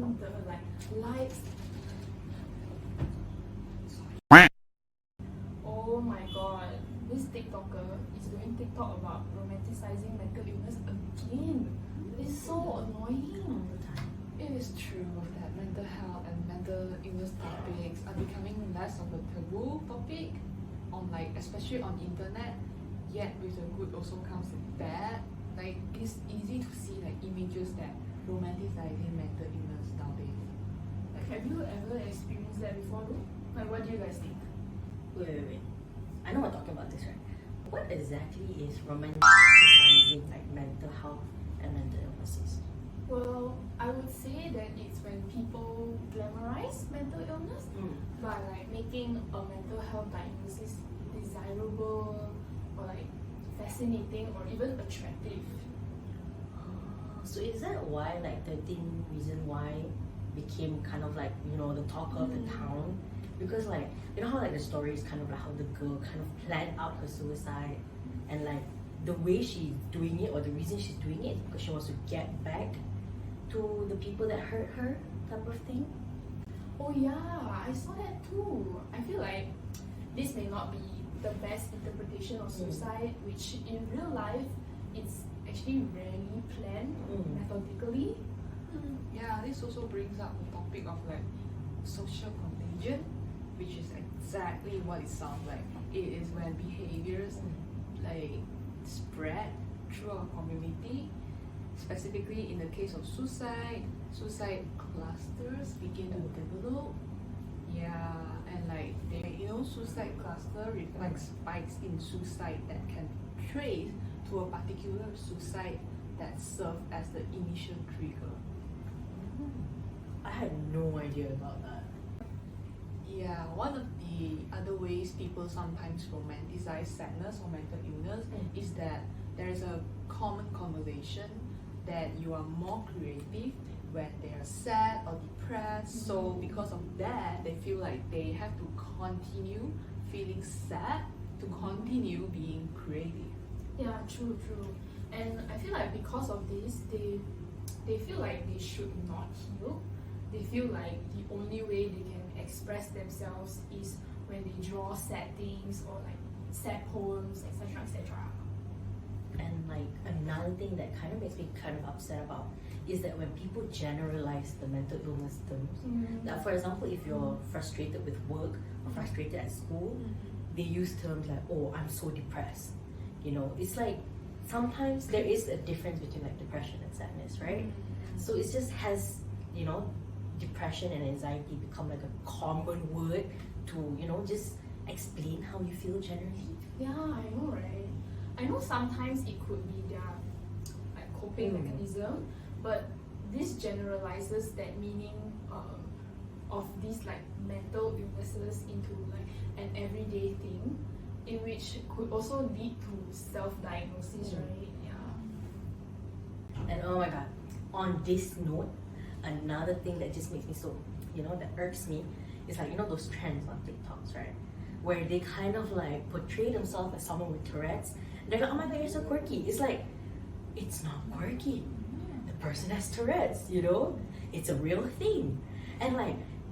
the like likes. Oh my god, this TikToker is doing TikTok about romanticizing mental illness again. It's so annoying. It is true that mental health and mental illness topics are becoming less of a taboo topic on especially on internet. Yet with the good also comes the bad. It's easy to see images that romanticizing mental illness nowadays. Have you ever experienced that before though? What do you guys think? Wait. I know we're talking about this, right? What exactly is romanticizing mental health and mental illnesses? Well, I would say that it's when people glamorize mental illness by making a mental health diagnosis desirable or fascinating or even attractive. So is that why 13 Reasons Why became kind of the talk of the town? Because you know how the story is kind of how the girl kind of planned out her suicide, and the way she's doing it or the reason she's doing it is because she wants to get back to the people that hurt her, type of thing. Oh yeah, I saw that too. I feel like this may not be the best interpretation of suicide, which in real life it's actually rarely planned methodically. Yeah, this also brings up the topic of social contagion, which is exactly what it sounds like. It is when behaviors spread through a community. Specifically in the case of suicide clusters begin to develop. Yeah, and suicide cluster reflects spikes in suicide that can trace to a particular suicide that served as the initial trigger. I had no idea about that. Yeah, one of the other ways people sometimes romanticize sadness or mental illness is that there is a common conversation that you are more creative when they are sad or depressed. So because of that, they feel like they have to continue feeling sad to continue being creative. Yeah, true. And I feel like because of this, they feel like they should not heal. They feel like the only way they can express themselves is when they draw sad things or sad poems, etc. And another thing that kind of makes me kind of upset about is that when people generalize the mental illness terms, that for example, if you're frustrated with work or frustrated at school, they use terms like, oh, I'm so depressed. It's sometimes there is a difference between depression and sadness, right? So it just has, depression and anxiety become a common word to, just explain how you feel generally. Yeah, I know, right? I know sometimes it could be their coping mechanism, but this generalizes that meaning of these mental illnesses into an everyday thing, in which could also lead to self-diagnosis, right? Yeah. And oh my god, on this note, another thing that just makes me so, that irks me is those trends on TikToks, right? Where they kind of portray themselves as someone with Tourette's. They're like, oh my god, you're so quirky. It's it's not quirky. The person has Tourette's, It's a real thing. And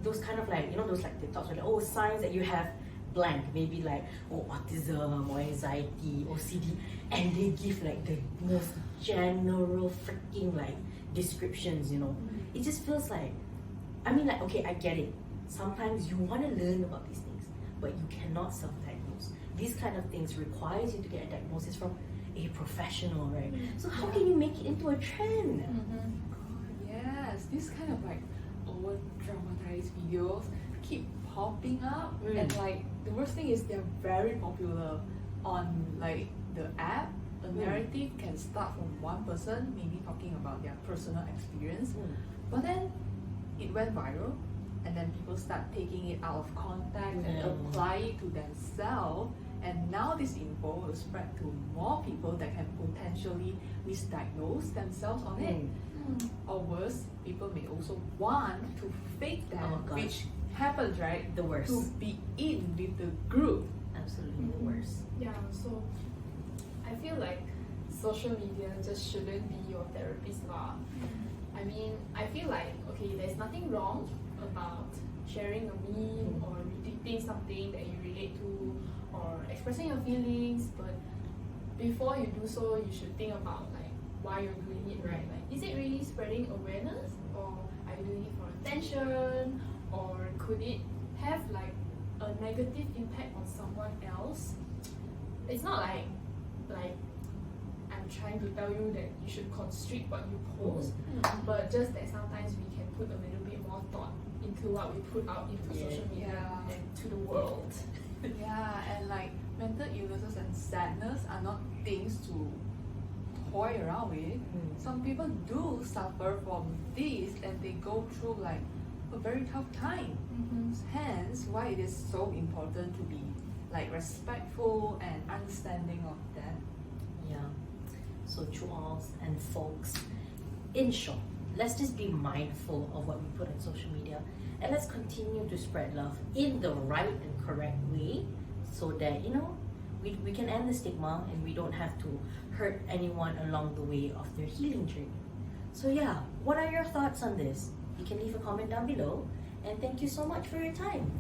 those kind of those TikToks where oh, signs that you have blank, maybe autism or anxiety, OCD, and they give the most general freaking descriptions, It just feels okay, I get it. Sometimes you want to learn about these things, but you cannot self-diagnose. These kind of things requires you to get a diagnosis from a professional, right? So how can you make it into a trend? Yes, this kind of over dramatized videos keep popping up, and the worst thing is they're very popular on the app. A narrative can start from one person, maybe talking about their personal experience, but then it went viral, and then people start taking it out of context and apply it to themselves, and now this info will spread to more people that can potentially misdiagnose themselves on it. Or worse, people may also want to fake that, which happens, right? The worst. To be in with the group. Absolutely the worst. Yeah, so I feel like social media just shouldn't be your therapist lah. I I mean, I feel like, okay, there's nothing wrong about sharing a meme or retweeting something that you relate to or expressing your feelings, but before you do so, you should think about like why you're doing it, right? Like, is it really spreading awareness, or are you doing it for attention, or could it have like a negative impact on someone else? It's not like I'm trying to tell you that you should constrict what you post, but just that sometimes we can put a little bit more thought into what we put out into social media and to the world. Yeah, and like mental illnesses and sadness are not things to toy around with. Some people do suffer from this and they go through like a very tough time. Hence, why it is so important to be like respectful and understanding of that. Yeah. So to all and folks, in short, let's just be mindful of what we put on social media, and let's continue to spread love in the right and correct way, so that we can end the stigma and we don't have to hurt anyone along the way of their healing journey. So yeah, what are your thoughts on this? You can leave a comment down below, and thank you so much for your time.